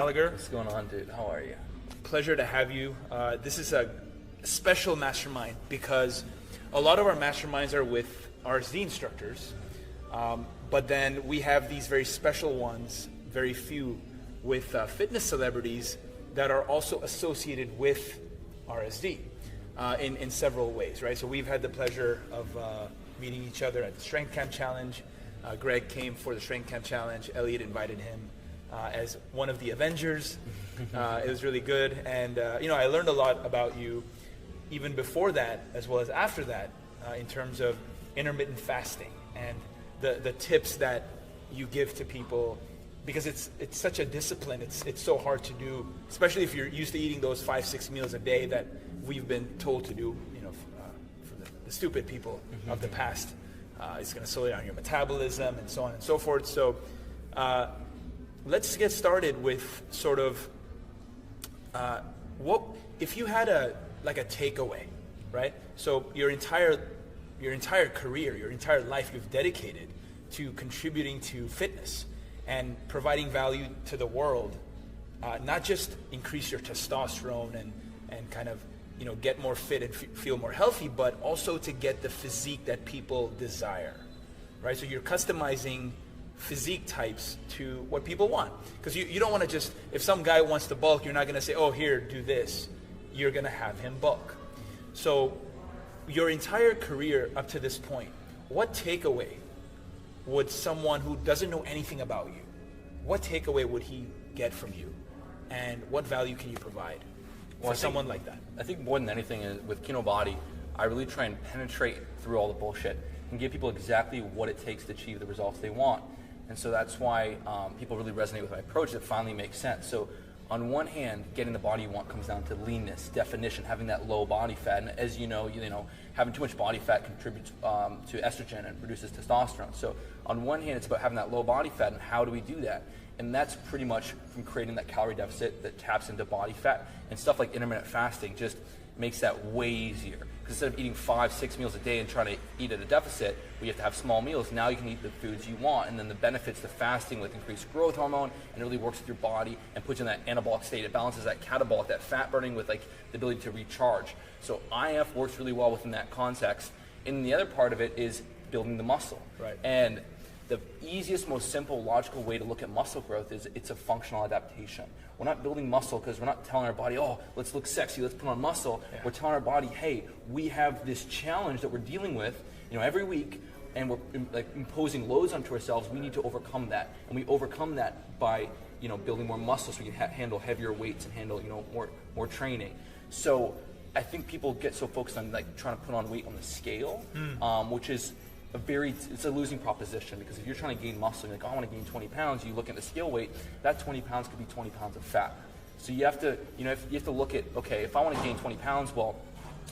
Gallagher. What's going on, dude? How are you? Pleasure to have you. This is a special mastermind because a lot of our masterminds are with RSD instructors, but then we have these very special ones, very few, with fitness celebrities that are also associated with RSD in several ways, right? So we've had the pleasure of meeting each other at the Strength Camp Challenge. Greg came for the Strength Camp Challenge. Elliot invited him as one of the Avengers. It was really good, and I learned a lot about you even before that as well as after that in terms of intermittent fasting and the tips that you give to people, because it's such a discipline. It's so hard to do, especially if you're used to eating those 5-6 meals a day that we've been told to do, for the stupid people of the past. It's going to slow down your metabolism and so on and so forth. So let's get started with sort of what if you had a takeaway, right? So your entire career, your entire life, you've dedicated to contributing to fitness and providing value to the world, not just increase your testosterone and kind of get more fit and feel more healthy, but also to get the physique that people desire, right? So you're customizing physique types to what people want, because you don't want to just, if some guy wants to bulk, you're not going to say, oh, here, do this. You're going to have him bulk. So your entire career up to this point, what takeaway would someone who doesn't know anything about you, what takeaway would he get from you, and what value can you provide for someone like that? I think more than anything with Kinobody, I really try and penetrate through all the bullshit and give people exactly what it takes to achieve the results they want. And so that's why people really resonate with my approach. It finally makes sense. So on one hand, getting the body you want comes down to leanness, definition, having that low body fat. And as you know, having too much body fat contributes to estrogen and reduces testosterone. So on one hand, it's about having that low body fat, and how do we do that? And that's pretty much from creating that calorie deficit that taps into body fat. And stuff like intermittent fasting just makes that way easier. Because instead of eating 5-6 meals a day and trying to eat at a deficit, where you have to have small meals, now you can eat the foods you want. And then the benefits to fasting with increased growth hormone, and it really works with your body and puts you in that anabolic state. It balances that catabolic, that fat burning, with like the ability to recharge. So IF works really well within that context. And the other part of it is building the muscle. Right. And the easiest, most simple, logical way to look at muscle growth is it's a functional adaptation. We're not building muscle because we're not telling our body, oh, let's look sexy, let's put on muscle. Yeah. We're telling our body, hey, we have this challenge that we're dealing with, every week, and we're imposing loads onto ourselves. We need to overcome that, and we overcome that by building more muscle so we can handle heavier weights and handle more training. So I think people get so focused on trying to put on weight on the scale, which is it's a losing proposition, because if you're trying to gain muscle, you're like, oh, I want to gain 20 pounds, you look at the scale weight, that 20 pounds could be 20 pounds of fat. So you have to, you have to look at, okay, if I want to gain 20 pounds, well,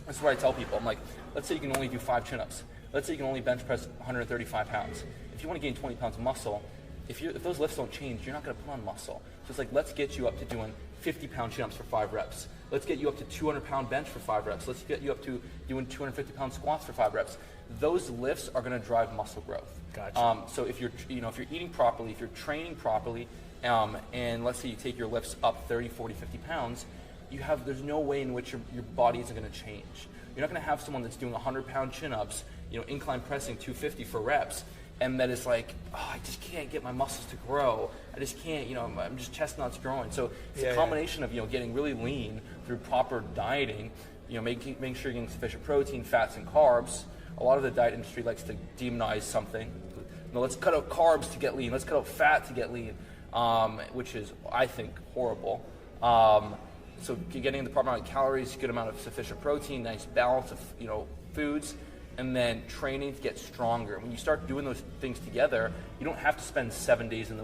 that's what I tell people. I'm like, let's say you can only do 5 chin-ups. Let's say you can only bench press 135 pounds. If you want to gain 20 pounds of muscle, if those lifts don't change, you're not going to put on muscle. So it's like, let's get you up to doing 50-pound chin-ups for 5 reps. Let's get you up to 200-pound bench for 5 reps. Let's get you up to doing 250-pound squats for 5 reps. Those lifts are going to drive muscle growth. Gotcha. So if you're eating properly, if you're training properly, and let's say you take your lifts up 30, 40, 50 pounds, there's no way in which your body isn't going to change. You're not going to have someone that's doing 100-pound chin-ups, incline pressing 250 for reps, and that is like, oh, I just can't get my muscles to grow. I just can't, I'm just chestnuts growing. So it's a combination of, getting really lean through proper dieting, making sure you're getting sufficient protein, fats, and carbs. A lot of the diet industry likes to demonize something. No, let's cut out carbs to get lean. Let's cut out fat to get lean, which is, I think, horrible. So getting the proper amount of calories, good amount of sufficient protein, nice balance of foods, and then training to get stronger. When you start doing those things together, you don't have to spend 7 days in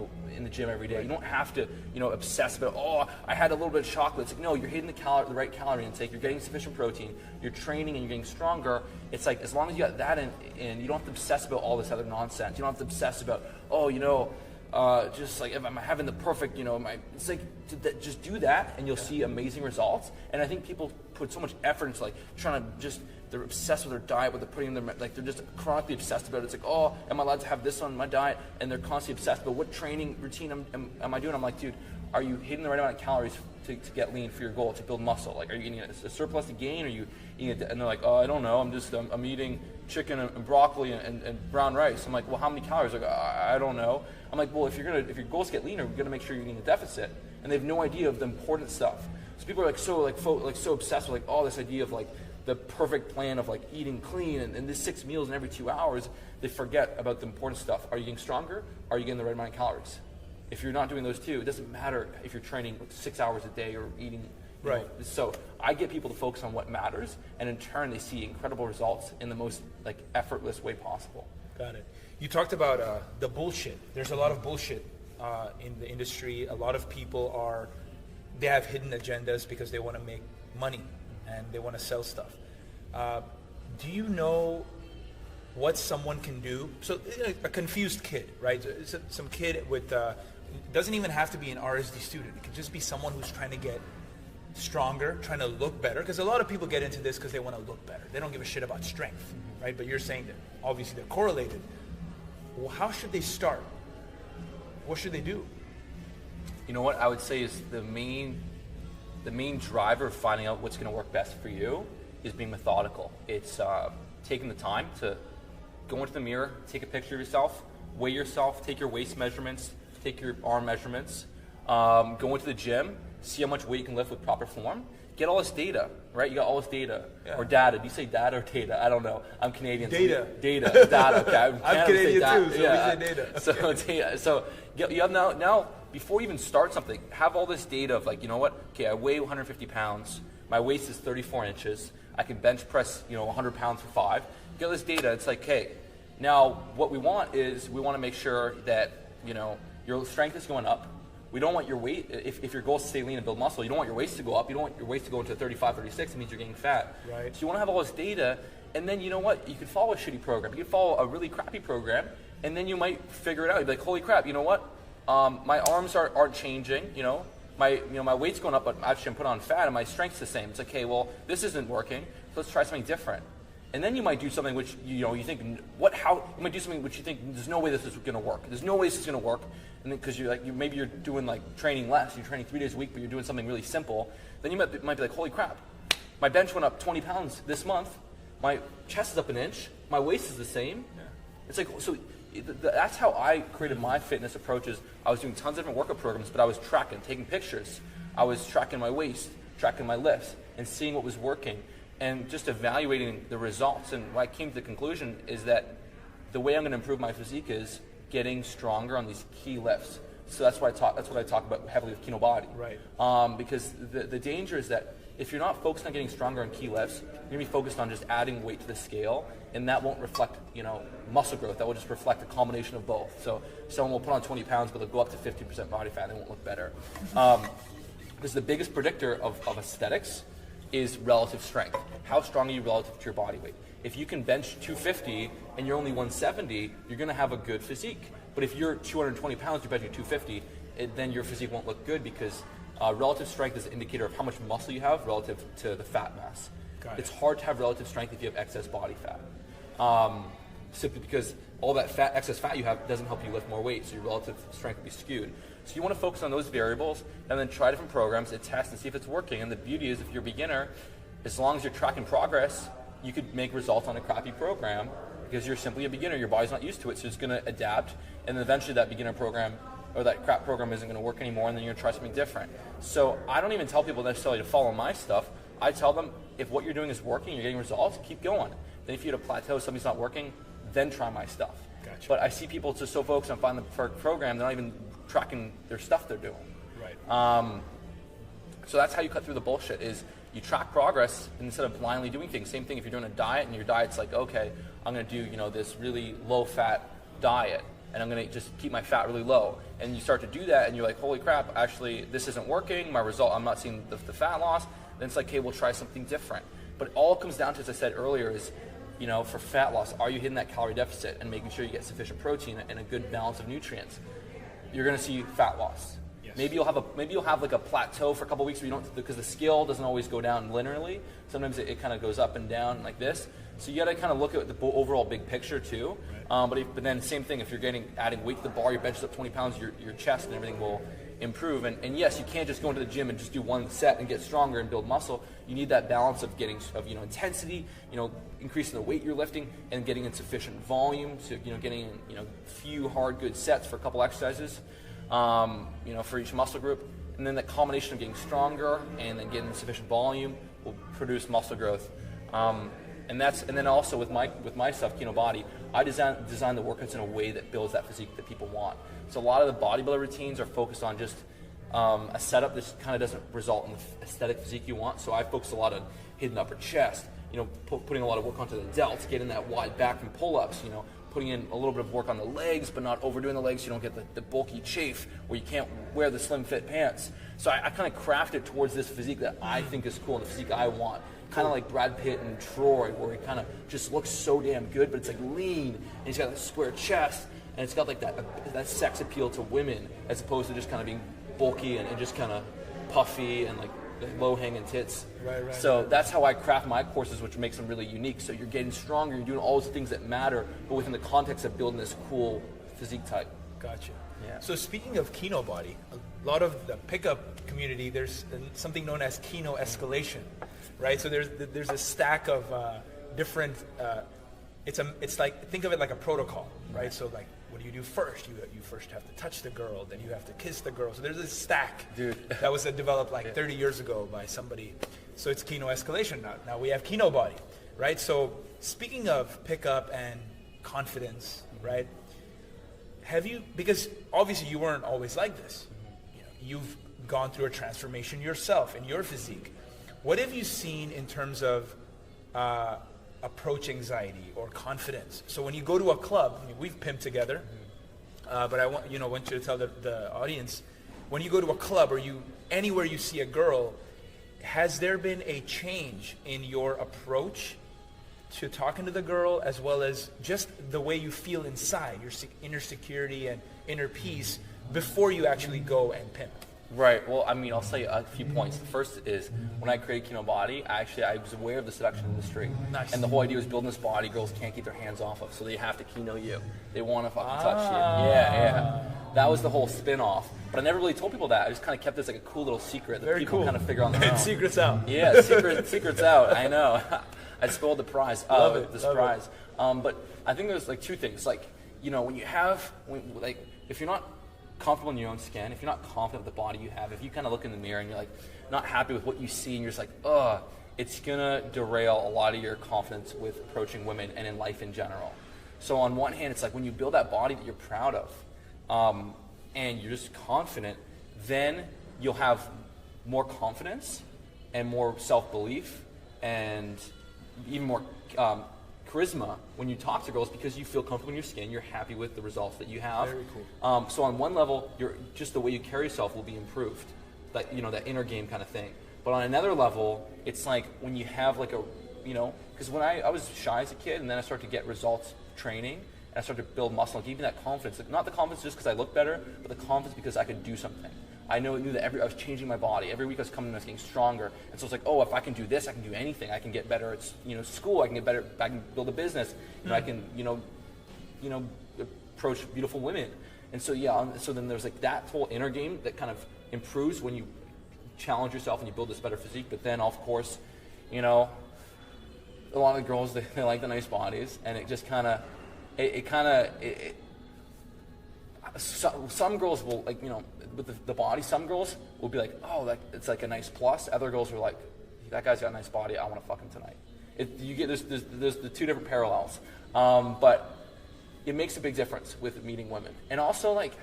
the gym every day. You don't have to obsess about, oh, I had a little bit of chocolate. It's like, no, you're hitting the right calorie intake. You're getting sufficient protein. You're training and you're getting stronger. It's like, as long as you got that in, you don't have to obsess about all this other nonsense. You don't have to obsess about, oh, just like if I'm having the perfect, it's like just do that and you'll see amazing results. And I think people put so much effort into trying to they're obsessed with their diet, what they're putting in their, they're just chronically obsessed about it. It's like, oh, am I allowed to have this on my diet? And they're constantly obsessed about what training routine am I doing? I'm like, dude, are you hitting the right amount of calories to get lean for your goal, to build muscle? Like, are you eating a surplus to gain? Or are you eating and they're like, oh, I don't know. I'm eating chicken and broccoli and brown rice. I'm like, well, how many calories? Like, I don't know. I'm like, well, if your goals get leaner, you're gonna make sure you're eating a deficit. And they have no idea of the important stuff. So people are like so obsessed with like all this idea of like the perfect plan of like eating clean and this 6 meals in every 2 hours. They forget about the important stuff. Are you getting stronger? Are you getting the right amount of calories? If you're not doing those two, it doesn't matter if you're training 6 hours a day or eating. Right. So I get people to focus on what matters, and in turn, they see incredible results in the most like effortless way possible. Got it. You talked about the bullshit. There's a lot of bullshit in the industry. A lot of people they have hidden agendas because they want to make money and they want to sell stuff. Do you know what someone can do? So a confused kid, right? Some kid with doesn't even have to be an RSD student. It could just be someone who's trying to get stronger, trying to look better. Because a lot of people get into this because they want to look better. They don't give a shit about strength, right? But you're saying that obviously they're correlated. Well, how should they start? What should they do? You know what I would say is the main driver of finding out what's going to work best for you is being methodical. It's taking the time to go into the mirror, take a picture of yourself, weigh yourself, take your waist measurements, take your arm measurements, go into the gym, see how much weight you can lift with proper form, get all this data, right? You got all this data, or data. Do you say data or data? I don't know. I'm Canadian. Data. So data, okay. I'm Canadian too, so we say data. So data. So you have now, before you even start something, have all this data of like, you know what? Okay, I weigh 150 pounds. My waist is 34 inches. I can bench press, 100 pounds for 5. Get this data. It's like, hey, now what we want to make sure that, your strength is going up. We don't want your weight, if your goal is to stay lean and build muscle, you don't want your waist to go up. You don't want your waist to go into 35, 36. It means you're getting fat. Right. So you want to have all this data, and then you know what? You can follow a shitty program. You can follow a really crappy program, and then you might figure it out. You'd be like, holy crap, you know what? My arms aren't changing, my weight's going up, but actually I'm putting on fat and my strength's the same. It's like, okay, well, this isn't working, so let's try something different. And then you might do something which, you think, you might do something which you think, there's no way this is going to work. There's no way this is going to work. And then, because maybe you're doing like training less, you're training 3 days a week, but you're doing something really simple. Then you might be like, holy crap, my bench went up 20 pounds this month. My chest is up an inch. My waist is the same. Yeah. It's like, so that's how I created my fitness approaches. I was doing tons of different workout programs, but I was taking pictures. I was tracking my waist, tracking my lifts, and seeing what was working, and just evaluating the results. And what I came to the conclusion is that the way I'm going to improve my physique is getting stronger on these key lifts. So that's what I talk about heavily with Kinobody. Right. Because the danger is that if you're not focused on getting stronger on key lifts, you're going to be focused on just adding weight to the scale, and that won't reflect, muscle growth. That will just reflect a combination of both. So someone will put on 20 pounds, but they'll go up to 15% body fat, and they won't look better. Because the biggest predictor of aesthetics is relative strength. How strong are you relative to your body weight? If you can bench 250 and you're only 170, you're going to have a good physique. But if you're 220 pounds, you're benching 250, then your physique won't look good, because relative strength is an indicator of how much muscle you have relative to the fat mass. It's hard to have relative strength if you have excess body fat. Simply because all that excess fat you have doesn't help you lift more weight, so your relative strength will be skewed. So you want to focus on those variables and then try different programs and test and see if it's working. And the beauty is, if you're a beginner, as long as you're tracking progress, you could make results on a crappy program, because you're simply a beginner. Your body's not used to it, so it's going to adapt. And then eventually that beginner program or that crap program isn't going to work anymore, and then you're going to try something different. So I don't even tell people necessarily to follow my stuff. I tell them, if what you're doing is working, you're getting results, keep going. Then if you hit a plateau, something's not working, then try my stuff. Gotcha. But I see people just so focused on finding the perfect program, they're not even tracking their stuff they're doing. Right. So that's how you cut through the bullshit, is you track progress instead of blindly doing things. Same thing if you're doing a diet, and your diet's like, okay, I'm going to do this really low-fat diet, and I'm going to just keep my fat really low. And you start to do that, and you're like, holy crap, actually, this isn't working. My result, I'm not seeing the fat loss. Then it's like, okay, we'll try something different. But it all comes down to, as I said earlier, is, for fat loss, are you hitting that calorie deficit and making sure you get sufficient protein and a good balance of nutrients? You're going to see fat loss. Yes. Maybe you'll have like a plateau for a couple of weeks where you don't, because the scale doesn't always go down linearly. Sometimes it kind of goes up and down like this. So you got to kind of look at the overall big picture too. Right. But then same thing, if you're adding weight to the bar, your bench is up 20 pounds, your chest and everything will improve. And yes, you can't just go into the gym and just do one set and get stronger and build muscle. You need that balance of getting intensity, increasing the weight you're lifting, and getting in sufficient volume. So getting in few hard good sets for a couple exercises, for each muscle group. And then the combination of getting stronger and then getting sufficient volume will produce muscle growth. And then also with my stuff, Kinobody, I design the workouts in a way that builds that physique that people want. So a lot of the bodybuilder routines are focused on just a setup that kind of doesn't result in the aesthetic physique you want. So I focus a lot on hidden upper chest, putting a lot of work onto the delts, getting that wide back from pull-ups, putting in a little bit of work on the legs, but not overdoing the legs so you don't get the bulky chafe where you can't wear the slim fit pants. So I kind of craft it towards this physique that I think is cool and the physique I want. Kind of like Brad Pitt and Troy, where he kind of just looks so damn good, but it's like lean, and he's got a square chest, and it's got like that sex appeal to women, as opposed to just kind of being bulky and just kind of puffy and like low-hanging tits. Right. So that's how I craft my courses, which makes them really unique. So you're getting stronger, you're doing all those things that matter, but within the context of building this cool physique type. Gotcha. Yeah. So speaking of Kinobody, a lot of the pickup community, there's something known as Kino escalation, right? So there's a stack of different. It's like, think of it like a protocol, right? So like, what do you do first? You first have to touch the girl, then you have to kiss the girl. So there's a stack, dude, that was developed like 30 years ago by somebody. So it's Kino escalation now. Now we have Kinobody, right? So speaking of pickup and confidence, right? Because obviously you weren't always like this. You've gone through a transformation yourself in your physique. What have you seen in terms of approach anxiety or confidence? So when you go to a club, we've pimped together, but I want you to tell the audience, when you go to a club or anywhere you see a girl, has there been a change in your approach to talking to the girl, as well as just the way you feel inside, your inner security and inner peace, before you actually go and pimp? Right. Well, I'll say a few points. The first is, when I created Kinobody, I was aware of the seduction industry. Nice. And the whole idea was building this body girls can't keep their hands off of, so they have to Kino you. They want to fucking touch you. Yeah. That was the whole spin-off. But I never really told people that. I just kind of kept this like a cool little secret that people kind of figure on their own. Secret's out. Yeah, secret's out. I know. I spoiled the prize. Love it. But I think there's like two things. Like, if you're not comfortable in your own skin, if you're not confident with the body you have, if you kind of look in the mirror and you're like not happy with what you see and you're just like, it's gonna derail a lot of your confidence with approaching women and in life in general. So on one hand, it's like when you build that body that you're proud of, and you're just confident, then you'll have more confidence and more self-belief and even more charisma when you talk to girls, because you feel comfortable in your skin, you're happy with the results that you have. Very cool. So on one level, just the way you carry yourself will be improved, that inner game kind of thing. But on another level, it's like when you have like because when I was shy as a kid, and then I started to get results training, and I started to build muscle, and gave me that confidence. Like, not the confidence just because I looked better, but the confidence because I could do something. I knew that I was changing my body. Every week I was coming and I was getting stronger. And so it's like, if I can do this, I can do anything. I can get better at school. I can get better. I can build a business. I can approach beautiful women. And so so then there's like that whole inner game that kind of improves when you challenge yourself and you build this better physique. But then of course, a lot of the girls, they like the nice bodies, and it just kind of some girls will with the body, some girls will be like, it's like a nice plus. Other girls are like, that guy's got a nice body, I want to fuck him tonight. There's the two different parallels, but it makes a big difference with meeting women. And also, like,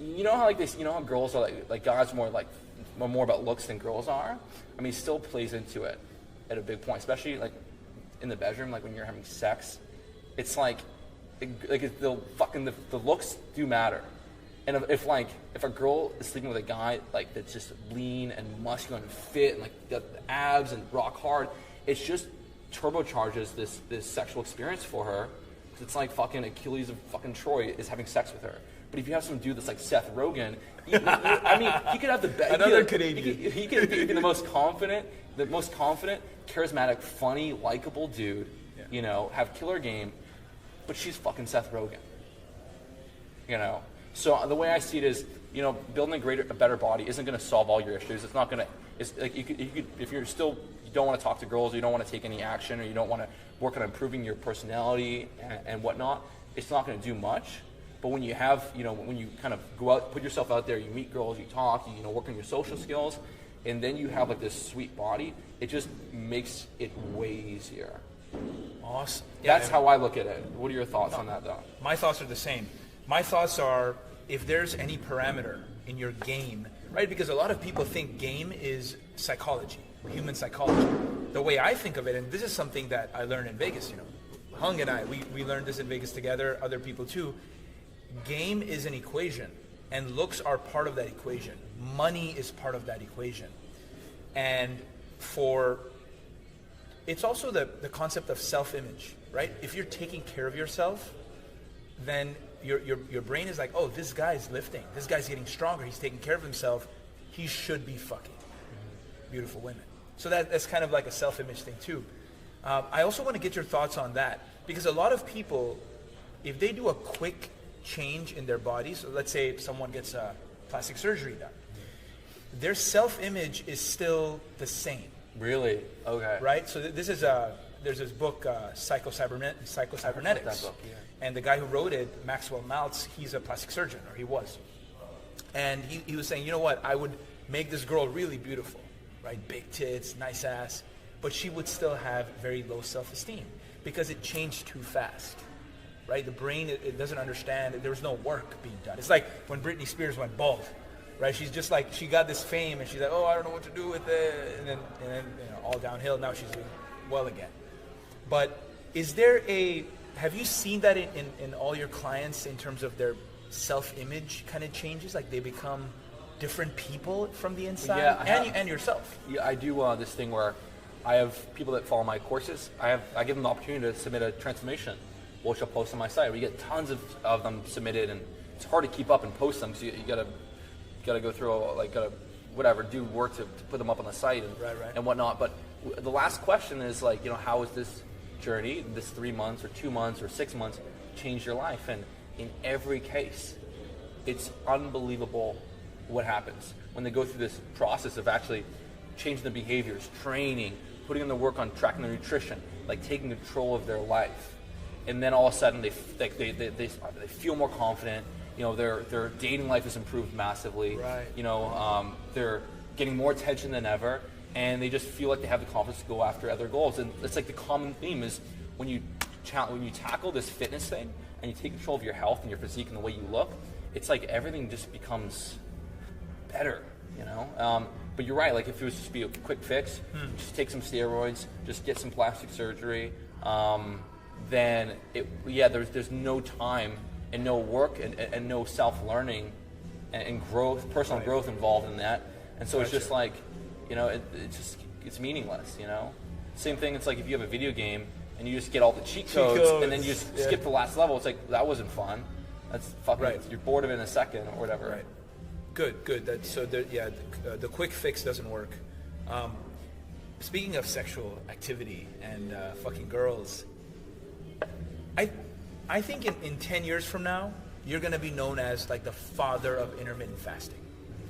how girls are like guys are more about looks than girls are. It still plays into it at a big point, especially like in the bedroom, like when you're having sex. It's like the looks do matter. And if a girl is sleeping with a guy like that's just lean and muscular and fit and like the abs and rock hard, it just turbocharges this sexual experience for her. It's like fucking Achilles of fucking Troy is having sex with her. But if you have some dude that's like Seth Rogen, he could have the best. Another Canadian. He could be the most confident, charismatic, funny, likable dude. Yeah. Have killer game, but she's fucking Seth Rogen. So the way I see it is, building a better body isn't going to solve all your issues. It's not going to. It's like you could, if you're still, you don't want to talk to girls, or you don't want to take any action, or you don't want to work on improving your personality and whatnot. It's not going to do much. But when you have, when you kind of go out, put yourself out there, you meet girls, you talk, you work on your social skills, and then you have like this sweet body, it just makes it way easier. Awesome. That's how I look at it. What are your thoughts on that, though? My thoughts are the same. My thoughts are, if there's any parameter in your game, right? Because a lot of people think game is psychology, human psychology. The way I think of it, and this is something that I learned in Vegas, Hung and I, we learned this in Vegas together, other people too. Game is an equation, and looks are part of that equation. Money is part of that equation. And it's also the concept of self-image, right? If you're taking care of yourself, then your brain is like, oh, this guy's lifting. This guy's getting stronger. He's taking care of himself. He should be fucking beautiful women. So that's kind of like a self-image thing too. I also want to get your thoughts on that, because a lot of people, if they do a quick change in their bodies, so let's say someone gets a plastic surgery done, their self-image is still the same. Really? Okay. Right? So there's this book, Psychocybernetics. That book, yeah. And the guy who wrote it, Maxwell Maltz, he's a plastic surgeon, or he was. And he was saying, you know what, I would make this girl really beautiful, right? Big tits, nice ass, but she would still have very low self-esteem because it changed too fast, right? The brain, it doesn't understand, there was no work being done. It's like when Britney Spears went bald, right? She's just like, she got this fame and she's like, oh, I don't know what to do with it. And then all downhill, now she's doing well again. But have you seen that in all your clients in terms of their self-image kind of changes? Like they become different people from the inside? Yeah, and yourself. Yeah, I do this thing where I have people that follow my courses. I give them the opportunity to submit a transformation, which I'll post on my site. We get tons of them submitted, and it's hard to keep up and post them. So you gotta go through do work to put them up on the site and whatnot. But the last question is like, how is this journey, this 3 months or 2 months or 6 months, change your life? And in every case, it's unbelievable what happens when they go through this process of actually changing the behaviors, training, putting in the work on tracking their nutrition, like taking control of their life. And then all of a sudden they feel more confident. Their dating life has improved massively. Right. They're getting more attention than ever, and they just feel like they have the confidence to go after other goals. And it's like the common theme is when you tackle this fitness thing and you take control of your health and your physique and the way you look, it's like everything just becomes better. But you're right. Like if it was just be a quick fix, just take some steroids, just get some plastic surgery, then there's no time and no work and no self-learning and growth, personal growth involved in that. And so it's just like, it's meaningless, Same thing, it's like if you have a video game and you just get all the cheat codes and then you just skip the last level, it's like, that wasn't fun. That's fucking, you're bored of it in a second or whatever. Right. Good. The quick fix doesn't work. Speaking of sexual activity and fucking girls, I think in 10 years from now, you're going to be known as like the father of intermittent fasting.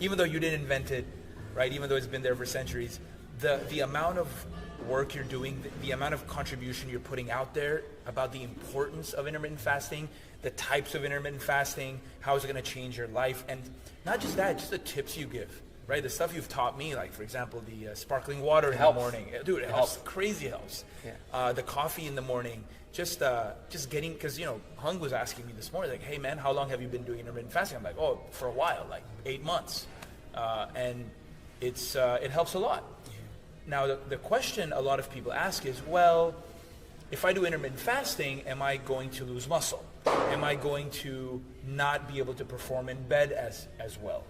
Even though you didn't invent it, right? Even though it's been there for centuries, the amount of work you're doing, the amount of contribution you're putting out there about the importance of intermittent fasting, the types of intermittent fasting, how is it going to change your life, and not just that, just the tips you give, right? The stuff you've taught me, like for example, the sparkling water in the morning. Dude, it helps. Crazy helps. Yeah. The coffee in the morning. Just getting, because Hung was asking me this morning, like, hey man, how long have you been doing intermittent fasting? I'm like, oh, for a while, like 8 months, and it helps a lot. Now the question a lot of people ask is, well, if I do intermittent fasting, am I going to lose muscle? Am I going to not be able to perform in bed as well?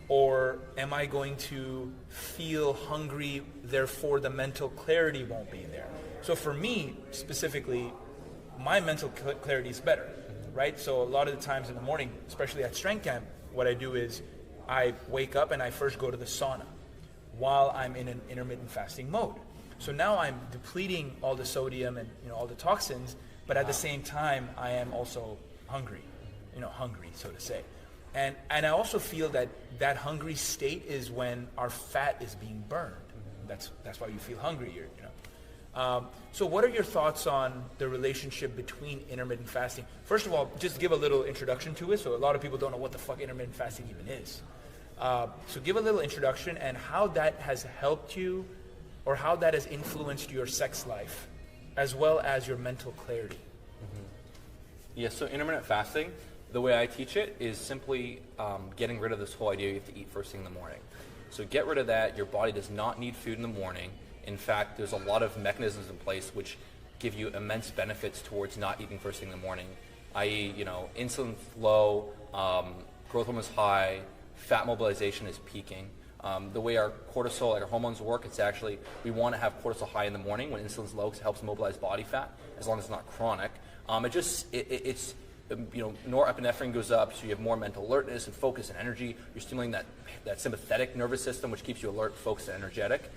Or am I going to feel hungry, therefore the mental clarity won't be there? So for me, specifically, my mental clarity is better, right? So a lot of the times in the morning, especially at strength camp, what I do is I wake up and I first go to the sauna while I'm in an intermittent fasting mode. So now I'm depleting all the sodium and all the toxins, but at the same time, I am also hungry, so to say. And I also feel that that hungry state is when our fat is being burned. That's why you feel hungry. So what are your thoughts on the relationship between intermittent fasting? First of all, just give a little introduction to it. So a lot of people don't know what the fuck intermittent fasting even is. So give a little introduction and how that has helped you or how that has influenced your sex life as well as your mental clarity. Yeah, so intermittent fasting, the way I teach it is simply getting rid of this whole idea you have to eat first thing in the morning. So get rid of that. Your body does not need food in the morning. In fact, there's a lot of mechanisms in place which give you immense benefits towards not eating first thing in the morning, i.e., insulin low, growth hormone is high, fat mobilization is peaking. The way our cortisol, like our hormones work, it's actually, we want to have cortisol high in the morning when insulin's low because it helps mobilize body fat, as long as it's not chronic. It's norepinephrine goes up, so you have more mental alertness and focus and energy. You're stimulating that sympathetic nervous system, which keeps you alert, focused, and energetic.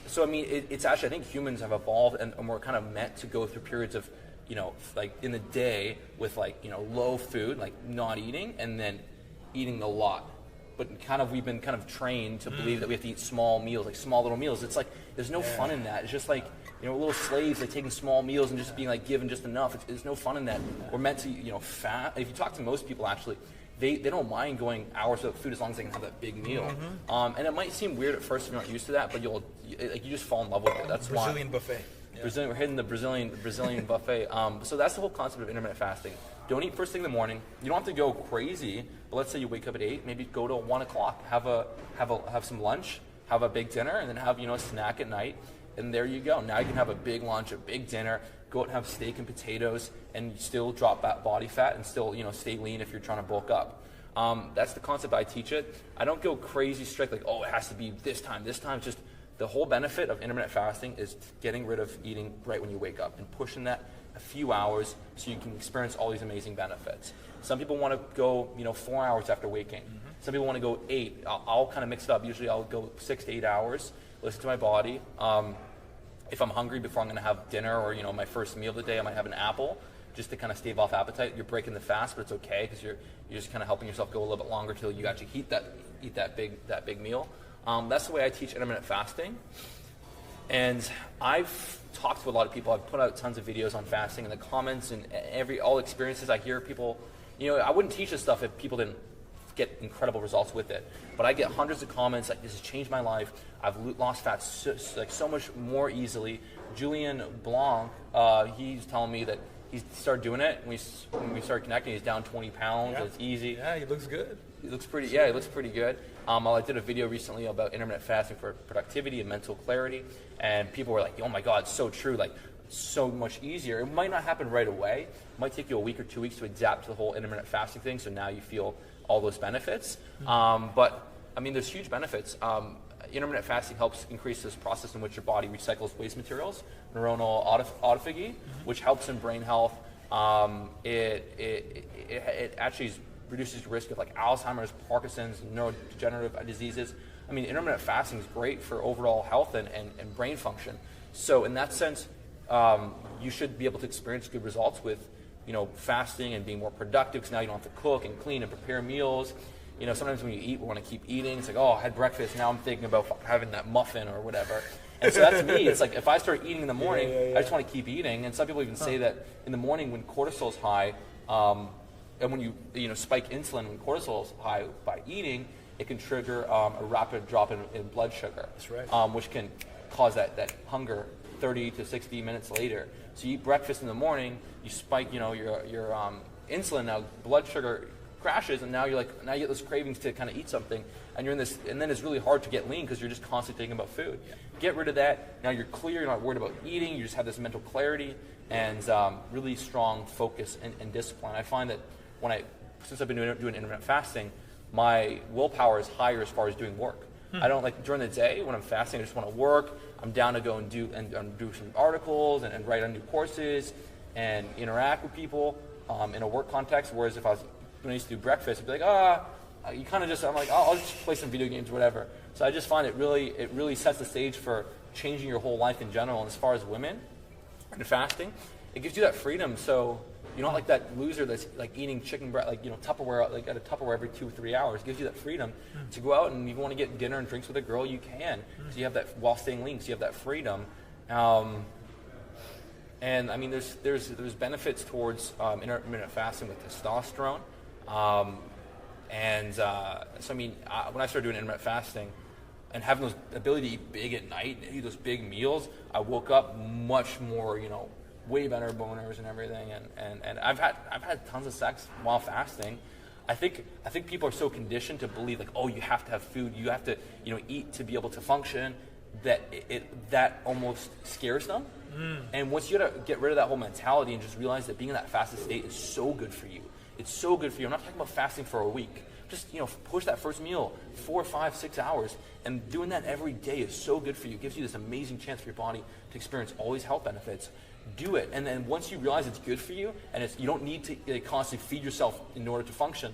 So, I mean, it's actually, I think humans have evolved and we're kind of meant to go through periods of, like in the day with low food, like not eating, and then eating a lot. But we've been kind of trained to believe that we have to eat small meals, like small little meals. It's like, there's no fun in that. It's just like, little slaves, like taking small meals and just being like given just enough. There's no fun in that. We're meant to, fat. If you talk to most people, actually, they don't mind going hours without food as long as they can have that big meal. And it might seem weird at first if you're not used to that, but you just fall in love with it. That's Brazilian buffet. We're hitting the Brazilian buffet. So that's the whole concept of intermittent fasting. Don't eat first thing in the morning. You don't have to go crazy, but let's say you wake up at 8, maybe go to 1 o'clock, have some lunch, have a big dinner, and then have a snack at night. And there you go. Now you can have a big lunch, a big dinner, go out and have steak and potatoes, and still drop body fat and still stay lean if you're trying to bulk up. That's the concept I teach it. I don't go crazy strict like, it has to be this time. It's just the whole benefit of intermittent fasting is getting rid of eating right when you wake up and pushing that a few hours so you can experience all these amazing benefits. Some people want to go 4 hours after waking. Some people want to go 8. I'll kind of mix it up. Usually I'll go 6 to 8 hours, listen to my body. If I'm hungry before I'm going to have dinner or my first meal of the day, I might have an apple just to kind of stave off appetite. You're breaking the fast, but it's okay because you're just kind of helping yourself go a little bit longer till you actually eat that big meal. That's the way I teach intermittent fasting. And I've talked to a lot of people. I've put out tons of videos on fasting in the comments and all experiences I hear people. I wouldn't teach this stuff if people didn't get incredible results with it. But I get hundreds of comments like, this has changed my life. I've lost fat so much more easily. Julian Blanc, he's telling me that he started doing it. When we started connecting, he's down 20 pounds. It's easy. Yeah, he looks good. He looks pretty good. I did a video recently about intermittent fasting for productivity and mental clarity, and people were like, oh my God, it's so true. Like, so much easier. It might not happen right away. It might take you a week or 2 weeks to adapt to the whole intermittent fasting thing, so now you feel all those benefits. But, I mean, there's huge benefits. Intermittent fasting helps increase this process in which your body recycles waste materials, neuronal autophagy, which helps in brain health. It actually reduces the risk of like Alzheimer's, Parkinson's, neurodegenerative diseases. I mean, intermittent fasting is great for overall health and brain function. So in that sense, you should be able to experience good results with, fasting and being more productive because now you don't have to cook and clean and prepare meals. Sometimes when you eat, we want to keep eating. It's like, I had breakfast. Now I'm thinking about having that muffin or whatever. And so that's me. It's like if I start eating in the morning, I just want to keep eating. And some people even say that in the morning when cortisol is high, and when you spike insulin when cortisol is high by eating, it can trigger a rapid drop in blood sugar. That's right. Which can cause that hunger 30 to 60 minutes later. So you eat breakfast in the morning, you spike your insulin, now blood sugar crashes, and now you get those cravings to kind of eat something, and you're in this, and then it's really hard to get lean because you're just constantly thinking about food. Get rid of that. Now you're clear. You're not worried about eating. You just have this mental clarity and really strong focus and discipline. I find that since I've been doing intermittent fasting, my willpower is higher as far as doing work. I don't like during the day when I'm fasting. I just want to work. I'm down to go and do some articles and write on new courses and interact with people in a work context. Whereas when I used to do breakfast, I'd be like, you kind of just, I'm like, I'll just play some video games or whatever. So I just find it really sets the stage for changing your whole life in general. And as far as women and fasting, it gives you that freedom. So You're not like that loser that's like eating chicken breast, like, you know, Tupperware, like at a Tupperware every 2 or 3 hours. It gives you that freedom to go out, and if you want to get dinner and drinks with a girl, you can. So you have that while staying lean, so you have that freedom. And I mean, there's benefits towards intermittent fasting with testosterone. So I mean, when I started doing intermittent fasting and having those ability to eat big at night, and eat those big meals, I woke up much more, you know, way better boners and everything. And I've had tons of sex while fasting. I think people are so conditioned to believe like, oh, you have to have food, you have to, you know, eat to be able to function, that that almost scares them. And once you gotta get rid of that whole mentality and just realize that being in that fasted state is so good for you. It's so good for you. I'm not talking about fasting for a week. Just, you know, push that first meal 4, 5, 6 hours, and doing that every day is so good for you. It gives you this amazing chance for your body to experience all these health benefits. Do it, and then once you realize it's good for you, and you don't need to constantly feed yourself in order to function,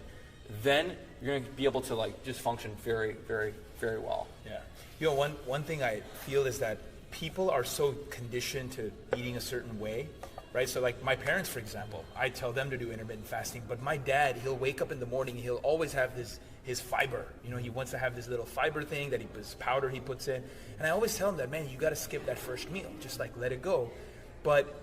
then you're going to be able to like just function very, very, very well. Yeah. You know, one thing I feel is that people are so conditioned to eating a certain way, right? So like my parents, for example, I tell them to do intermittent fasting, but my dad, he'll wake up in the morning, he'll always have his fiber. You know, he wants to have this little fiber thing that his powder he puts in. And I always tell him that, man, you got to skip that first meal. Just like let it go. But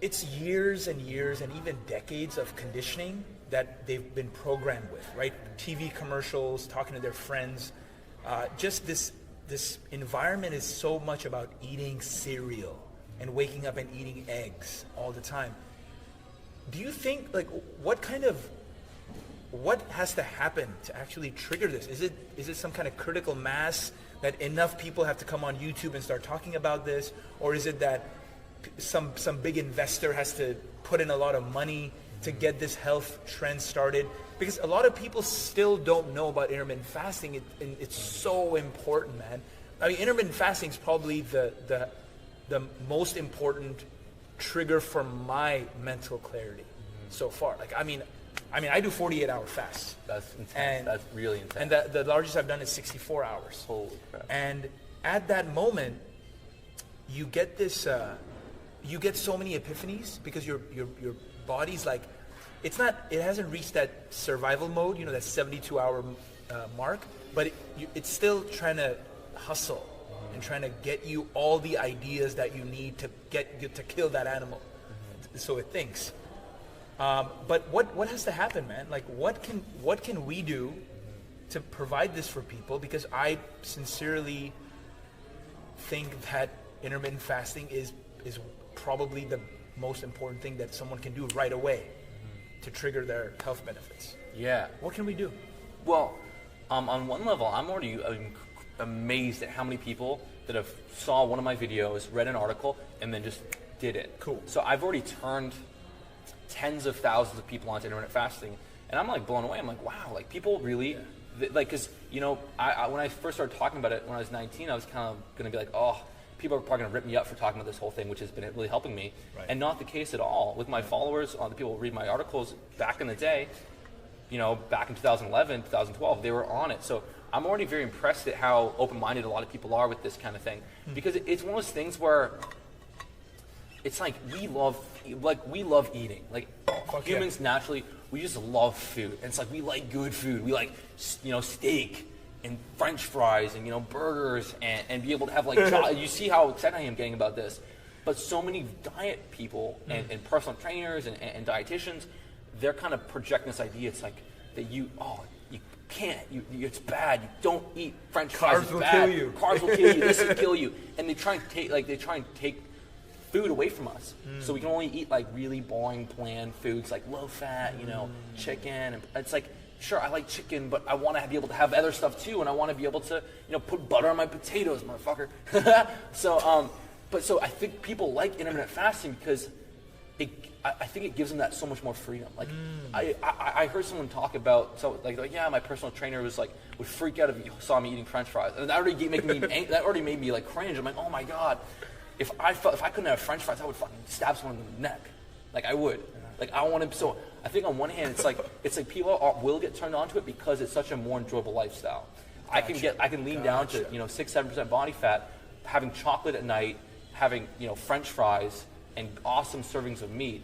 it's years and years and even decades of conditioning that they've been programmed with, right? TV commercials, talking to their friends. Just this environment is so much about eating cereal and waking up and eating eggs all the time. Do you think, like, what has to happen to actually trigger this? Is it some kind of critical mass that enough people have to come on YouTube and start talking about this? Or is it that some big investor has to put in a lot of money to get this health trend started? Because a lot of people still don't know about intermittent fasting. It's so important, man. I mean, intermittent fasting is probably the most important trigger for my mental clarity so far. Like, I mean, I do 48-hour fasts. That's intense. That's really intense. And the largest I've done is 64 hours. Holy crap. And at that moment, you get this, you get so many epiphanies because your body's like, it hasn't reached that survival mode, you know, that 72-hour mark, but it's still trying to hustle and trying to get you all the ideas that you need to to kill that animal, so it thinks. But what has to happen, man? Like, what can we do to provide this for people? Because I sincerely think that intermittent fasting is probably the most important thing that someone can do right away to trigger their health benefits. Yeah. What can we do? Well, on one level, I'm already amazed at how many people that have saw one of my videos, read an article, and then just did it. Cool. So I've already turned tens of thousands of people onto intermittent fasting, and I'm like blown away. I'm like, wow, like people really, like, because, you know, I when I first started talking about it when I was 19, I was kind of going to be like, oh, people are probably going to rip me up for talking about this whole thing, which has been really helping me. Right. And not the case at all. With my followers, the people who read my articles back in the day, you know, back in 2011, 2012, they were on it. So I'm already very impressed at how open-minded a lot of people are with this kind of thing. Because it's one of those things where it's like we love eating. Like humans naturally, we just love food. And it's like we like good food. We like, you know, steak and French fries and, you know, burgers and be able to have like you see how excited I am getting about this. But so many diet people and personal trainers and dietitians, they're kind of projecting this idea. It's like that you can't, it's bad. You don't eat French fries. Carbs will bad. kill you. Carbs will kill you. This will kill you. And they try and take food away from us. So we can only eat like really boring, bland foods like low fat, you know, chicken. And it's like, sure, I like chicken, but I want to be able to have other stuff too, and I want to be able to, you know, put butter on my potatoes, motherfucker. So I think people like intermittent fasting because I think it gives them that so much more freedom. Like I heard someone talk about yeah, my personal trainer was like would freak out if he saw me eating French fries, and that already made me like cringe. I'm like, oh my god, if I couldn't have French fries, I would fucking stab someone in the neck. Like I would. Like I want to. So I think on one hand, it's like people will get turned on to it because it's such a more enjoyable lifestyle. Gotcha. I can lean down to 6-7% body fat, having chocolate at night, having French fries, and awesome servings of meat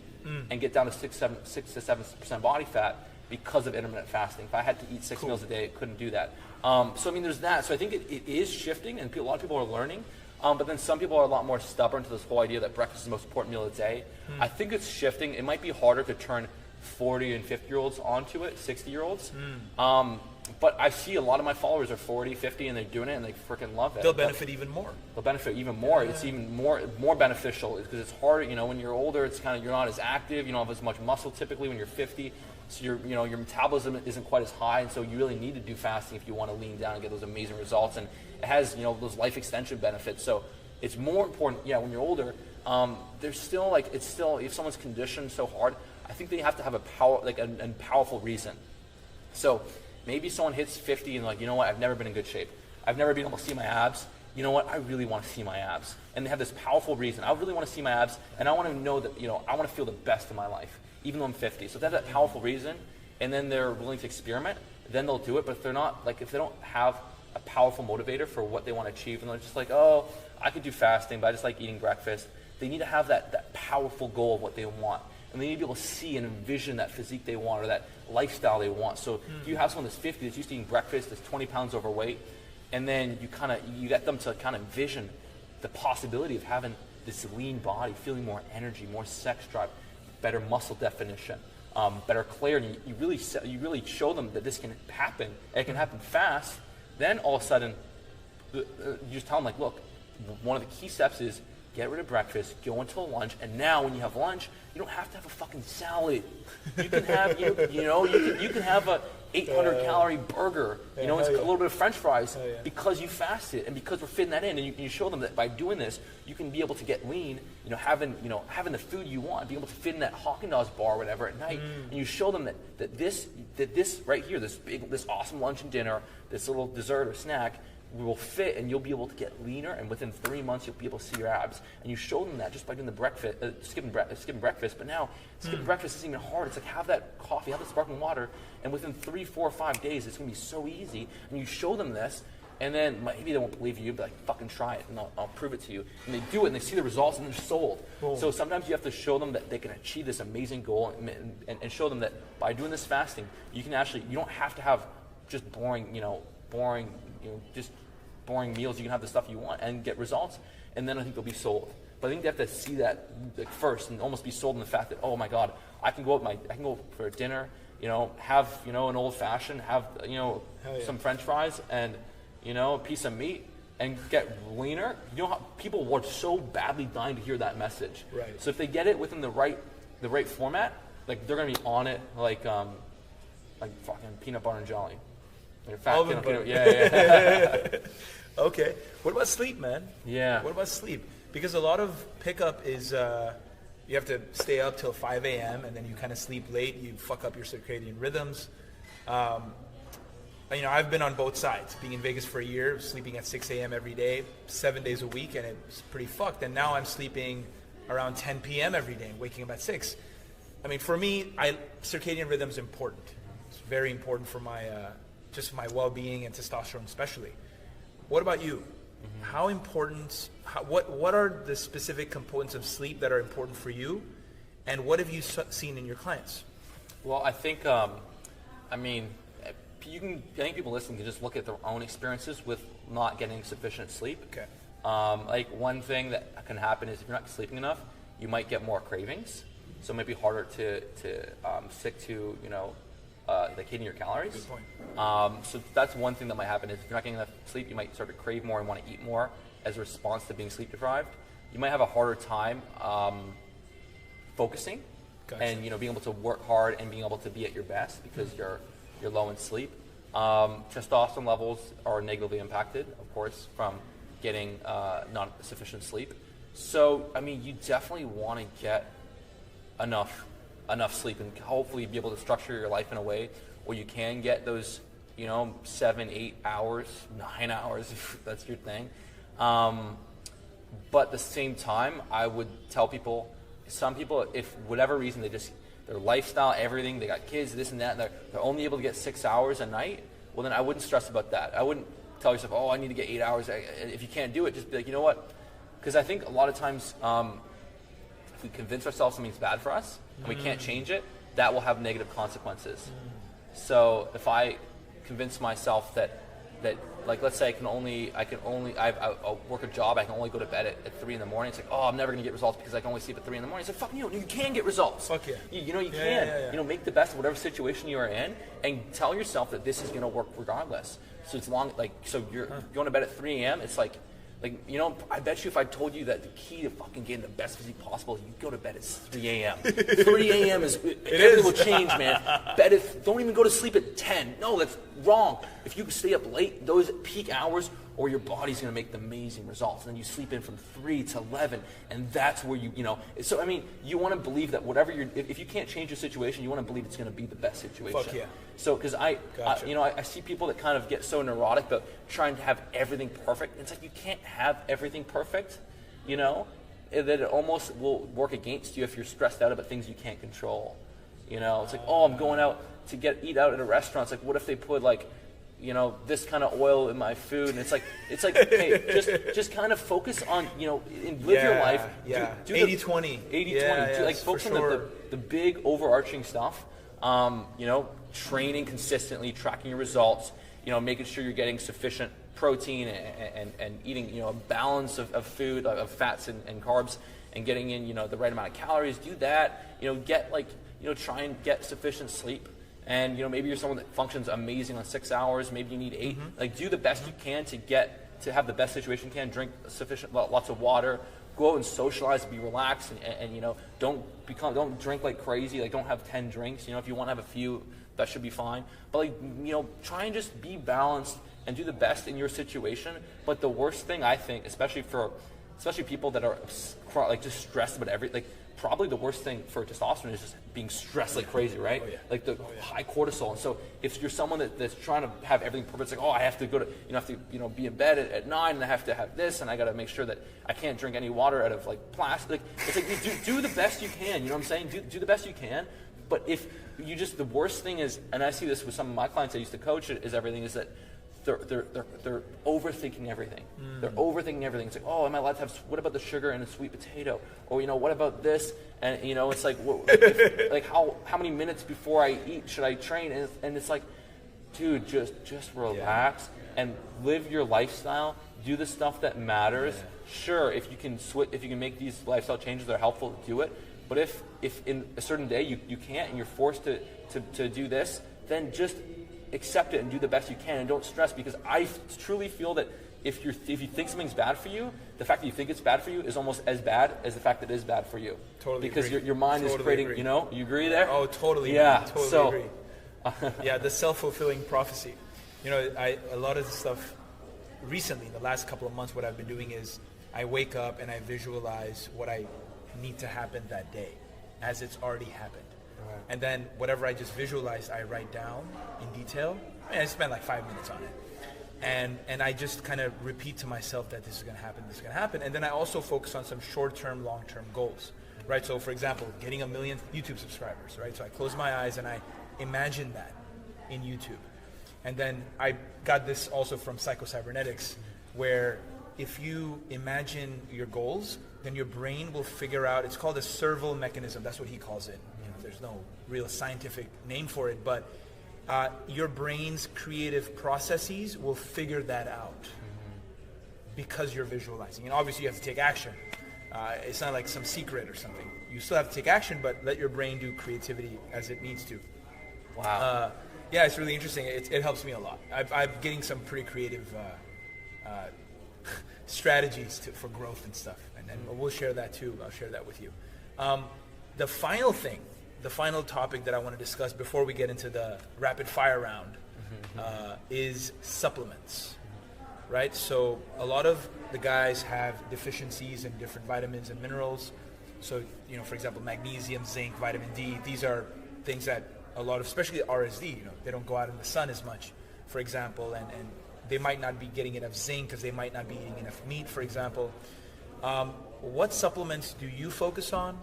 and get down to 6 to 7% body fat because of intermittent fasting. If I had to eat 6 meals a day, I couldn't do that. So I mean, there's that. So I think it is shifting, and a lot of people are learning. But then some people are a lot more stubborn to this whole idea that breakfast is the most important meal of the day. I think it's shifting. It might be harder to turn 40 and 50-year-olds onto it, 60-year-olds. But I see a lot of my followers are 40, 50, and they're doing it, and they freaking love it. They'll benefit even more. They'll benefit even more. Yeah. It's even more beneficial because it's harder. You know, when you're older, it's kind of, you're not as active. You don't have as much muscle typically when you're 50. So your metabolism isn't quite as high, and so you really need to do fasting if you want to lean down and get those amazing results. And it has, those life extension benefits. So it's more important. Yeah, when you're older, there's still if someone's conditioned so hard, I think they have to have a powerful reason. So maybe someone hits 50 and like, you know what, I've never been in good shape. I've never been able to see my abs. You know what, I really want to see my abs. And they have this powerful reason. I really want to see my abs, and I want to know that, I want to feel the best in my life, even though I'm 50. So if they have that powerful reason, and then they're willing to experiment, then they'll do it. But if they're not, if they don't have a powerful motivator for what they want to achieve, and they're just like, oh, I could do fasting, but I just like eating breakfast. They need to have that powerful goal of what they want. And they need to be able to see and envision that physique they want or that lifestyle they want. So if you have someone that's 50 that's used to eating breakfast, that's 20 pounds overweight, and then you get them to kind of envision the possibility of having this lean body, feeling more energy, more sex drive, better muscle definition, better clarity. You really show them that this can happen, and it can happen fast. Then all of a sudden, you just tell them like, look, one of the key steps is get rid of breakfast, go into lunch, and now when you have lunch, you don't have to have a fucking salad. You can have, you can have a 800 calorie burger, it's a little bit of French fries because you fasted and because we're fitting that in, and you show them that by doing this, you can be able to get lean, having the food you want, be able to fit in that Haagen-Dazs bar or whatever at night, and you show them that this right here, this awesome lunch and dinner, this little dessert or snack will fit, and you'll be able to get leaner, and within 3 months you'll be able to see your abs. And you show them that just by doing the breakfast, skipping breakfast. But now skipping breakfast isn't even hard. It's like have that coffee, have the sparkling water, and within 3, 4, 5 days it's gonna be so easy. And you show them this, and then maybe they won't believe you, but like fucking try it, and I'll prove it to you. And they do it, and they see the results, and they're sold. Cool. So sometimes you have to show them that they can achieve this amazing goal, and show them that by doing this fasting, you don't have to have just boring meals. You can have the stuff you want and get results, and then I think they'll be sold. But I think they have to see that first and almost be sold in the fact that, oh my God, I can go for dinner, have an old fashioned, have some French fries and a piece of meat and get leaner. People were so badly dying to hear that message. Right. So if they get it within the right format, like they're gonna be on it like fucking peanut butter and jelly. Yeah. Okay. What about sleep, man? Yeah. What about sleep? Because a lot of pickup is you have to stay up till 5 a.m. and then you kind of sleep late. You fuck up your circadian rhythms. I've been on both sides. Being in Vegas for a year, sleeping at 6 a.m. every day, 7 days a week, and it's pretty fucked. And now I'm sleeping around 10 p.m. every day, waking up at 6. I mean, for me, circadian rhythm is important. It's very important for my just my well-being and testosterone especially. What about you? Mm-hmm. How important, what are the specific components of sleep that are important for you, and what have you seen in your clients? Well, I think, I think people listening can just look at their own experiences with not getting sufficient sleep. Okay. One thing that can happen is if you're not sleeping enough, you might get more cravings, so it might be harder to stick to, hitting your calories. Good point. So that's one thing that might happen is if you're not getting enough sleep, you might start to crave more and want to eat more as a response to being sleep deprived. You might have a harder time focusing. Gotcha. And being able to work hard and being able to be at your best because you're low in sleep. Testosterone levels are negatively impacted, of course, from getting not sufficient sleep. So you definitely want to get enough sleep and hopefully be able to structure your life in a way where you can get those 7, 8 hours, 9 hours if that's your thing. But at the same time, I would tell people, some people, if whatever reason their lifestyle, everything, they got kids, this and that, and they're only able to get 6 hours a night, well then I wouldn't stress about that. I wouldn't tell yourself, oh, I need to get 8 hours. If you can't do it, just be like, you know what? Because I think a lot of times we convince ourselves something's bad for us and we can't change it, that will have negative consequences. So if I convince myself that like, let's say I'll work a job, I can only go to bed at 3 in the morning. It's like, oh, I'm never gonna get results because I can only sleep at 3 in the morning. It's like, fuck you can get results. Fuck yeah. You can. You know, make the best of whatever situation you are in, and tell yourself that this is gonna work regardless. So it's so you're going to bed at 3 a.m. It's like, you know, I bet you if I told you that the key to fucking getting the best physique possible is you go to bed at 3 a.m. 3 a.m. everything will change, man. Don't even go to sleep at 10. No, that's wrong. If you stay up late, those peak hours, or your body's going to make the amazing results. And then you sleep in from 3 to 11, and that's where you know. So, I mean, you want to believe that whatever if you can't change your situation, you want to believe it's going to be the best situation. Fuck yeah. So, because I see people that kind of get so neurotic about trying to have everything perfect. It's like, you can't have everything perfect, you know, that it almost will work against you if you're stressed out about things you can't control. You know, it's like, oh, I'm going out to eat out at a restaurant. It's like, what if they put you know, this kind of oil in my food? And it's like, hey, just kind of focus on, you know, live your life. Yeah. Do 80-20. 80-20. Focus on the big overarching stuff. You know, training consistently, tracking your results, you know, making sure you're getting sufficient protein and eating, you know, a balance of food, of fats and carbs, and getting in, you know, the right amount of calories. Do that, you know, try and get sufficient sleep. And, you know, maybe you're someone that functions amazing on 6 hours, maybe you need 8. Like, do the best you can to have the best situation you can. Drink lots of water. Go out and socialize, be relaxed, and you know, don't drink like crazy. Like, don't have 10 drinks. You know, if you want to have a few, that should be fine. But, like, you know, try and just be balanced and do the best in your situation. But the worst thing, I think, especially people that are like just stressed about everything, like, probably the worst thing for testosterone is just being stressed like crazy, right? Like the high cortisol. And so if you're someone that's trying to have everything perfect, it's like, oh, I have to be in bed at 9, and I have to have this, and I got to make sure that I can't drink any water out of like plastic. It's like, you do the best you can. You know what I'm saying? Do the best you can. But if you the worst thing is, and I see this with some of my clients I used to coach, is that they're overthinking everything. They're overthinking everything. It's like, oh, am I allowed to have? What about the sugar and a sweet potato? Or, you know, what about this? And, you know, it's like, how many minutes before I eat should I train? And it's like, dude, just relax and live your lifestyle. Do the stuff that matters. Sure, if you can make these lifestyle changes that are helpful, do it. But if in a certain day you can't and you're forced to do this, then just accept it and do the best you can, and don't stress, because I truly feel that if you think something's bad for you, the fact that you think it's bad for you is almost as bad as the fact that it is bad for you. Totally because agree. your mind is creating, agree. You know, you agree there? Oh, totally. Yeah. Totally agree. Yeah, the self-fulfilling prophecy. You know, a lot of the stuff recently, in the last couple of months, what I've been doing is I wake up and I visualize what I need to happen that day as it's already happened. And then whatever I just visualized, I write down in detail. I spend like 5 minutes on it. And I just kind of repeat to myself that this is going to happen, this is going to happen. And then I also focus on some short-term, long-term goals, right? So for example, getting 1 million YouTube subscribers, right? So I close my eyes and I imagine that in YouTube. And then I got this also from psychocybernetics, where if you imagine your goals, then your brain will figure out, it's called a serval mechanism. That's what he calls it. There's no real scientific name for it, but your brain's creative processes will figure that out because you're visualizing. And obviously you have to take action. It's not like some secret or something. You still have to take action, but let your brain do creativity as it needs to. Wow. Yeah, it's really interesting. It helps me a lot. I'm getting some pretty creative strategies for growth and stuff. And we'll share that too. I'll share that with you. The final topic that I want to discuss before we get into the rapid fire round is supplements, right? So a lot of the guys have deficiencies in different vitamins and minerals. So, you know, for example, magnesium, zinc, vitamin D, these are things that a lot of, especially RSD, you know, they don't go out in the sun as much, for example, and they might not be getting enough zinc because they might not be eating enough meat, for example. What supplements do you focus on,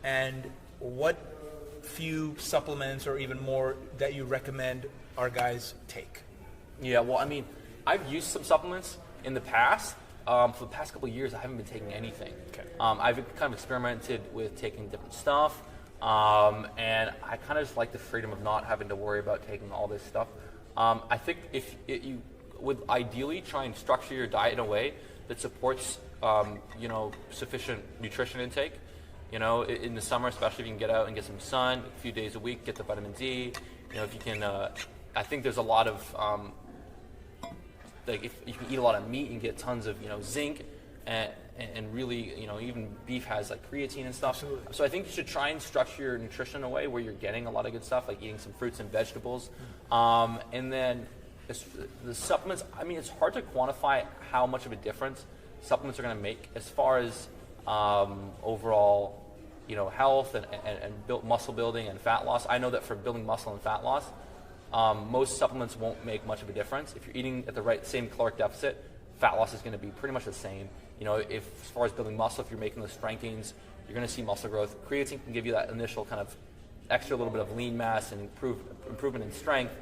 and what few supplements or even more that you recommend our guys take? Yeah, well, I mean, I've used some supplements in the past, For the past couple of years, I haven't been taking anything. Okay. I've kind of experimented with taking different stuff, and I kind of just like the freedom of not having to worry about taking all this stuff. I think if you would ideally try and structure your diet in a way that supports, sufficient nutrition intake. In the summer, especially if you can get out and get some sun a few days a week, get the vitamin D. If you can, I think there's a lot of if you can eat a lot of meat, you can get tons of zinc, and really even beef has like creatine and stuff. Absolutely. So I think you should try and structure your nutrition in a way where you're getting a lot of good stuff, like eating some fruits and vegetables, and then the supplements. I mean, it's hard to quantify how much of a difference supplements are going to make as far as overall health and muscle building and fat loss. I know that for building muscle and fat loss, most supplements won't make much of a difference. If you're eating at the same caloric deficit, fat loss is going to be pretty much the same. If as far as building muscle, if you're making the strength gains, you're going to see muscle growth. Creatine can give you that initial kind of extra little bit of lean mass and improvement in strength.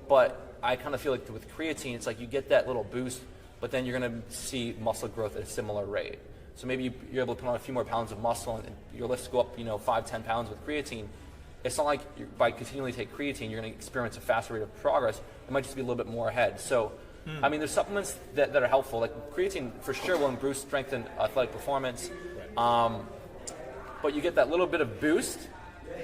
But I kind of feel like with creatine, it's like you get that little boost, but then you're going to see muscle growth at a similar rate. So maybe you're able to put on a few more pounds of muscle and your lifts go up, 5-10 pounds with creatine. It's not like by continually take creatine, you're going to experience a faster rate of progress. It might just be a little bit more ahead. So, I mean, there's supplements that are helpful. Like creatine for sure will improve strength and athletic performance. But you get that little bit of boost,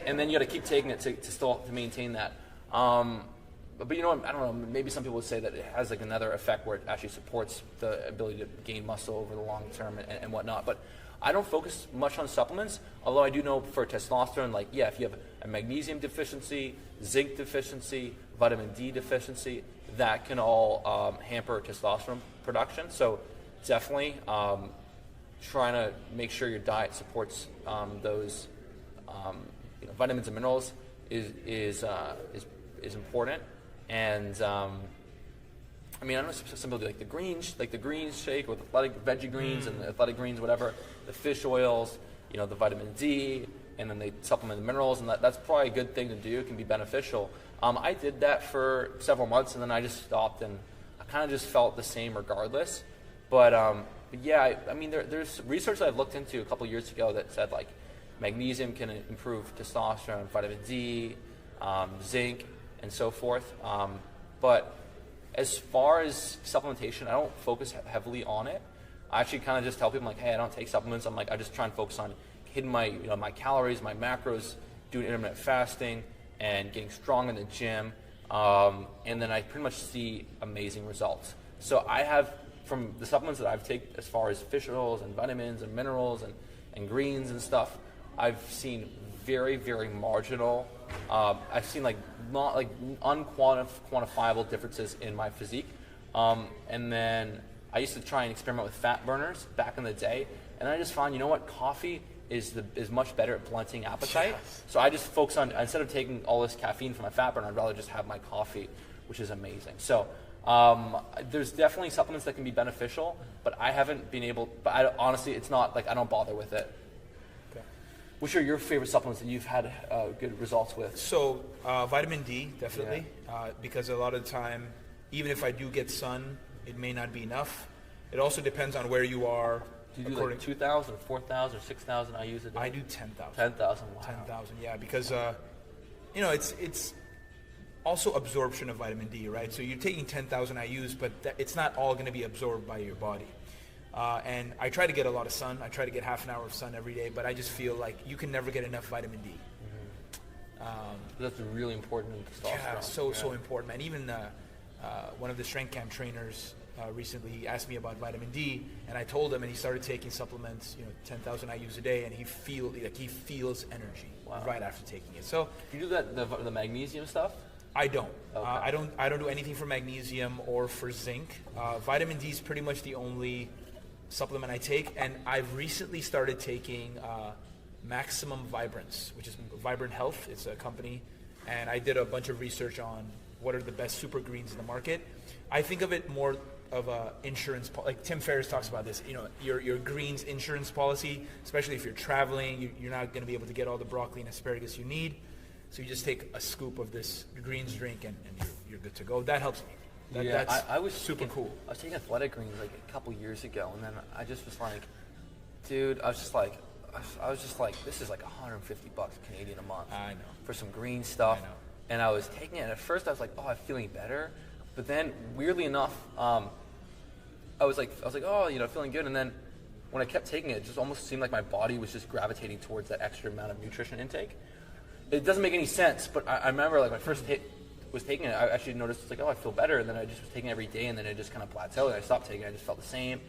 and then you got to keep taking it to maintain that. But I don't know, maybe some people would say that it has like another effect where it actually supports the ability to gain muscle over the long term and whatnot. But I don't focus much on supplements, although I do know for testosterone, if you have a magnesium deficiency, zinc deficiency, vitamin D deficiency, that can all hamper testosterone production. So definitely trying to make sure your diet supports those vitamins and minerals is important. And I mean, I know some people do like the greens shake with athletic veggie greens and the athletic greens, whatever, the fish oils, the vitamin D, and then they supplement the minerals, and that's probably a good thing to do. It can be beneficial. I did that for several months, and then I just stopped, and I kind of just felt the same regardless. But yeah, I mean, there's research that I've looked into a couple years ago that said like magnesium can improve testosterone, vitamin D, zinc, and so forth. But as far as supplementation, I don't focus heavily on it. I actually kind of just tell people like, hey, I don't take supplements. I'm like, I just try and focus on hitting my my calories, my macros, doing intermittent fasting, and getting strong in the gym. And then I pretty much see amazing results. So I have, from the supplements that I've taken as far as fish oils and vitamins and minerals and greens and stuff, I've seen very, very marginal. I've seen not unquantifiable differences in my physique. And then I used to try and experiment with fat burners back in the day, and I just found, coffee is much better at blunting appetite. Yes. So I just focus on, instead of taking all this caffeine from my fat burner, I'd rather just have my coffee, which is amazing. So there's definitely supplements that can be beneficial, but I haven't been able. But honestly, it's not like I don't bother with it. Which are your favorite supplements that you've had good results with? So vitamin D, definitely, because a lot of the time, even if I do get sun, it may not be enough. It also depends on where you are. Do you do like 2,000 or 4,000 or 6,000 IUs a day? I do 10,000. 10,000, wow. 10,000, yeah, because it's also absorption of vitamin D, right? So you're taking 10,000 IUs, but it's not all going to be absorbed by your body. And I try to get a lot of sun. I try to get half an hour of sun every day, but I just feel like you can never get enough vitamin D. That's really important in testosterone. Yeah, so important, man. Even one of the strength camp trainers recently asked me about vitamin D, and I told him, and he started taking supplements, 10,000 IUs a day, and he feels energy right after taking it. So do you do that the magnesium stuff? I don't. Okay. I don't do anything for magnesium or for zinc. Vitamin D is pretty much the only supplement I take, and I've recently started taking Maximum Vibrance, which is Vibrant Health. It's a company, and I did a bunch of research on what are the best super greens in the market. I think of it more of a insurance, like Tim Ferriss talks about this, your greens insurance policy, especially if you're traveling, you're not going to be able to get all the broccoli and asparagus you need. So you just take a scoop of this greens drink and you're good to go. That helps me. That's I was super cool. I was taking athletic greens like a couple years ago, and then I just was like, dude, I was just like, this is like $150 Canadian a month. I know. For some green stuff. I know. And I was taking it, and at first I was like, oh, I'm feeling better. But then, weirdly enough, I was like, oh, feeling good. And then when I kept taking it, it just almost seemed like my body was just gravitating towards that extra amount of nutrition intake. It doesn't make any sense, but I remember like my first was taking it, I actually noticed it's like, oh, I feel better. And then I just was taking it every day, and then it just kind of plateaued. And I stopped taking it, I just felt the same.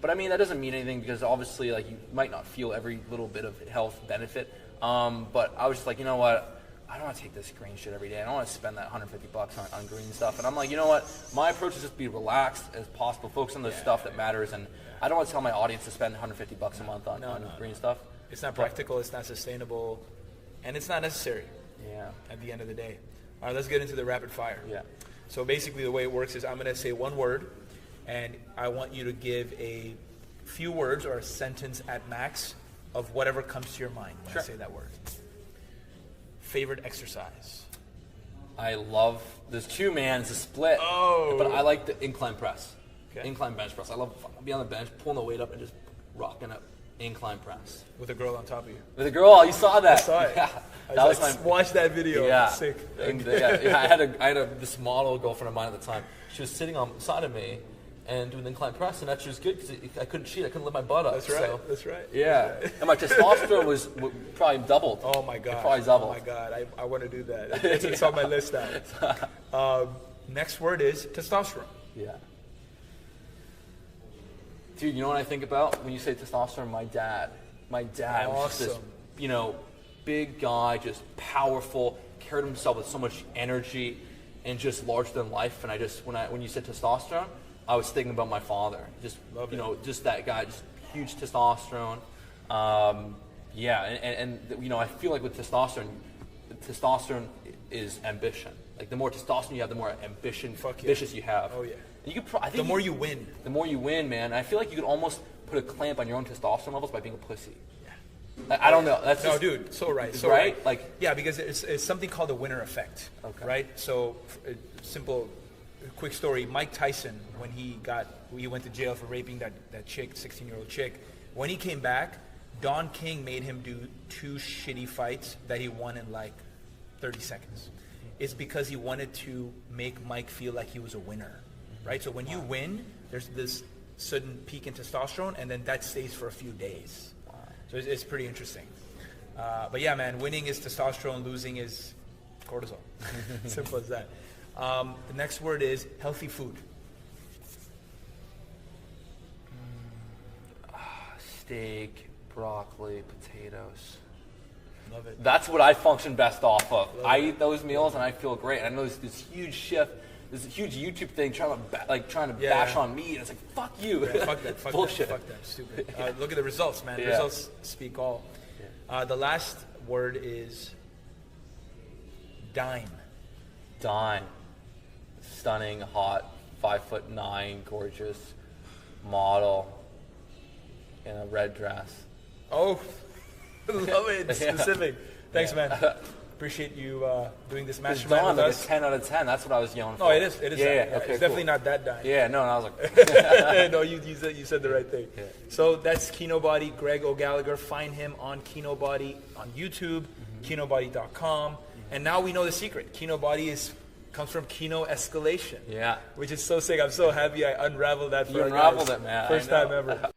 But I mean, that doesn't mean anything, because obviously, like, you might not feel every little bit of health benefit. But I was just like, you know what? I don't want to take this green shit every day. I don't want to spend that $150 on green stuff. And I'm like, you know what? My approach is just be relaxed as possible, focus on the stuff that matters. And I don't want to tell my audience to spend $150 a month on green stuff. It's not practical, it's not sustainable, and it's not necessary. Yeah. At the end of the day. All right, let's get into the rapid fire. Yeah. So basically the way it works is I'm going to say one word, and I want you to give a few words or a sentence at max of whatever comes to your mind when I say that word. Favorite exercise? I love, there's two, man, it's a split. Oh. But I like the incline press. Okay. Incline bench press. I love being on the bench, pulling the weight up and just rocking up incline press. With a girl on top of you. With a girl, you saw that. I saw it. Yeah. That was my watch that video. Yeah. Sick. And, I had this model girlfriend of mine at the time. She was sitting on side of me and doing the incline press, and that was good because I couldn't cheat. I couldn't lift my butt up. That's right. So, that's right. Yeah. That's right. And my testosterone was probably doubled. Oh my god. It probably doubled. Oh my god. I want to do that. It's on my list now. Next word is testosterone. Yeah. Dude, you know what I think about when you say testosterone? My dad was just this, big guy, just powerful, carried himself with so much energy and just larger than life. And I just, when you said testosterone, I was thinking about my father. Just, just that guy, just huge testosterone. And I feel like with testosterone is ambition. Like the more testosterone you have, the more ambitious you have. Oh yeah. You could I think the more you win. The more you win, man. I feel like you could almost put a clamp on your own testosterone levels by being a pussy. Yeah. I don't know. That's just, dude. So right. So right. Like because it's something called the winner effect. Okay. Right. So quick story. Mike Tyson, when he went to jail for raping that chick, 16-year-old chick. When he came back, Don King made him do 2 shitty fights that he won in like 30 seconds. It's because he wanted to make Mike feel like he was a winner. Right? So when you win, there's this sudden peak in testosterone, and then that stays for a few days. Wow. So it's pretty interesting. But yeah, man, winning is testosterone, losing is cortisol. Simple as that. The next word is healthy food. Steak, broccoli, potatoes. Love it. That's what I function best off of. I eat those meals and I feel great. And I know there's this huge shift. There's a huge YouTube thing trying to bash on meat. And it's like, fuck you. Yeah, fuck that. Fuck Bullshit. That. Fuck that. Stupid. Look at the results, man. The results speak all. Yeah. The last word is dime. Dime. Stunning, hot, 5'9", gorgeous model in a red dress. Oh, love it. Specific. Thanks, man. Appreciate you doing this mastermind with us. It's 10 out of 10. That's what I was yelling for. No, it is. It is. Yeah, okay, it's definitely not that dime. Yeah, no, and I was like... No, you said the right thing. Yeah. So that's Kinobody, Greg O'Gallagher. Find him on Kinobody on YouTube, kinobody.com. And now we know the secret. Kinobody comes from Kino escalation. Yeah. Which is so sick. I'm so happy I unraveled that for you unraveled it, man. First time ever.